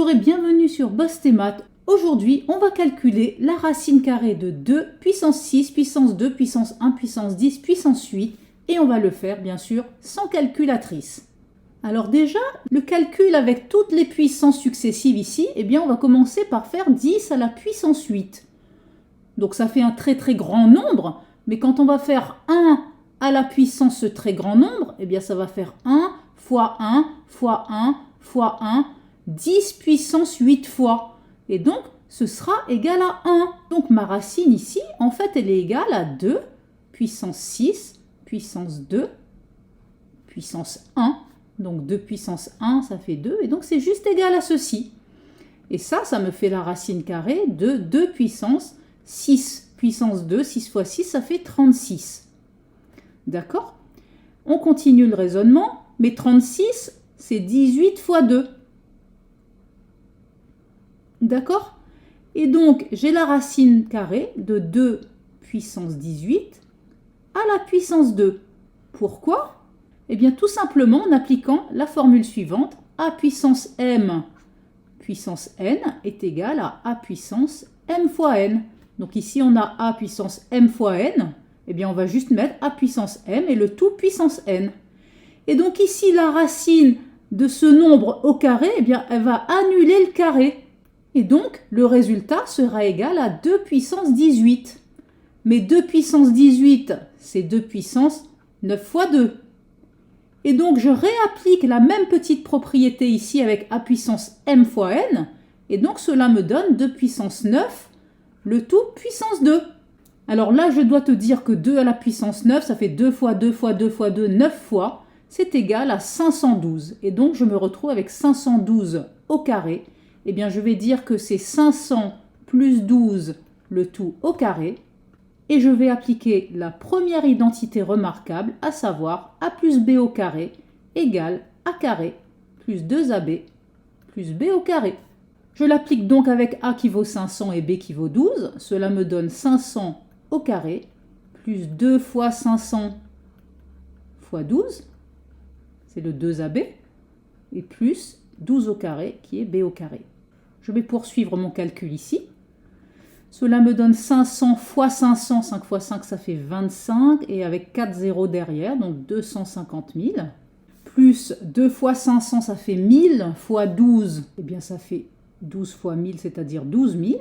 Bonjour et bienvenue sur Boss tes maths. Aujourd'hui, on va calculer la racine carrée de 2 puissance 6, puissance 2, puissance 1, puissance 10, puissance 8 et on va le faire bien sûr sans calculatrice. Alors déjà, le calcul avec toutes les puissances successives ici, eh bien on va commencer par faire 10 à la puissance 8. Donc ça fait un très grand nombre, mais quand on va faire 1 à la puissance ce très grand nombre, eh bien ça va faire 1 fois 1 fois 1 fois 1, 10 puissance 8 fois. Et donc, ce sera égal à 1. Donc, ma racine ici, en fait, elle est égale à 2 puissance 6, puissance 2, puissance 1. Donc, 2 puissance 1, ça fait 2. Et donc, c'est juste égal à ceci. Et ça me fait la racine carrée de 2 puissance 6, puissance 2, 6 fois 6, ça fait 36. D'accord? On continue le raisonnement. Mais 36, c'est 18 fois 2. D'accord? Et donc, j'ai la racine carrée de 2 puissance 18 à la puissance 2. Pourquoi? Eh bien, tout simplement en appliquant la formule suivante. A puissance m puissance n est égal à a puissance m fois n. Donc ici, on a a puissance m fois n. Eh bien, on va juste mettre a puissance m et le tout puissance n. Et donc ici, la racine de ce nombre au carré, eh bien, elle va annuler le carré. Et donc, le résultat sera égal à 2 puissance 18. Mais 2 puissance 18, c'est 2 puissance 9 fois 2. Et donc, je réapplique la même petite propriété ici avec a puissance m fois n. Et donc, cela me donne 2 puissance 9, le tout puissance 2. Alors là, je dois te dire que 2 à la puissance 9, ça fait 2 fois 2 fois 2 fois 2, 9 fois. C'est égal à 512. Et donc, je me retrouve avec 512 au carré. Eh bien, je vais dire que c'est 500 plus 12, le tout au carré. Et je vais appliquer la première identité remarquable, à savoir a plus b au carré égale a carré plus 2ab plus b au carré. Je l'applique donc avec a qui vaut 500 et b qui vaut 12. Cela me donne 500 au carré plus 2 fois 500 fois 12. C'est le 2ab. Et plus 12 au carré qui est b au carré. Je vais poursuivre mon calcul ici. Cela me donne 500 fois 500, 5 fois 5, ça fait 25, et avec 4 zéros derrière, donc 250 000. Plus 2 fois 500, ça fait 1000, fois 12, eh bien ça fait 12 fois 1000, c'est-à-dire 12 000.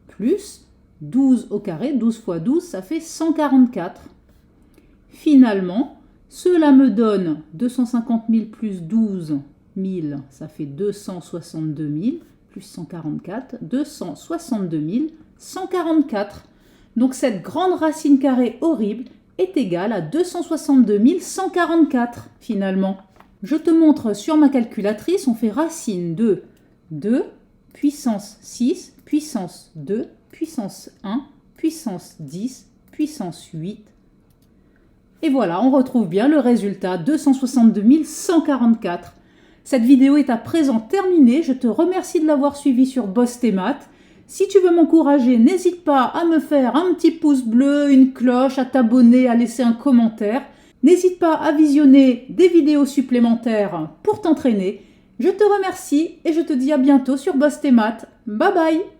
Plus 12 au carré, 12 fois 12, ça fait 144. Finalement, cela me donne 250 000 plus 12 000, ça fait 262 000. Plus 144, 262 144. Donc cette grande racine carrée horrible est égale à 262 144 finalement. Je te montre sur ma calculatrice, on fait racine de 2 puissance 6, puissance 2, puissance 1, puissance 10, puissance 8. Et voilà, on retrouve bien le résultat, 262 144. Cette vidéo est à présent terminée. Je te remercie de l'avoir suivie sur Boss tes maths. Si tu veux m'encourager, n'hésite pas à me faire un petit pouce bleu, une cloche, à t'abonner, à laisser un commentaire. N'hésite pas à visionner des vidéos supplémentaires pour t'entraîner. Je te remercie et je te dis à bientôt sur Boss tes maths. Bye bye!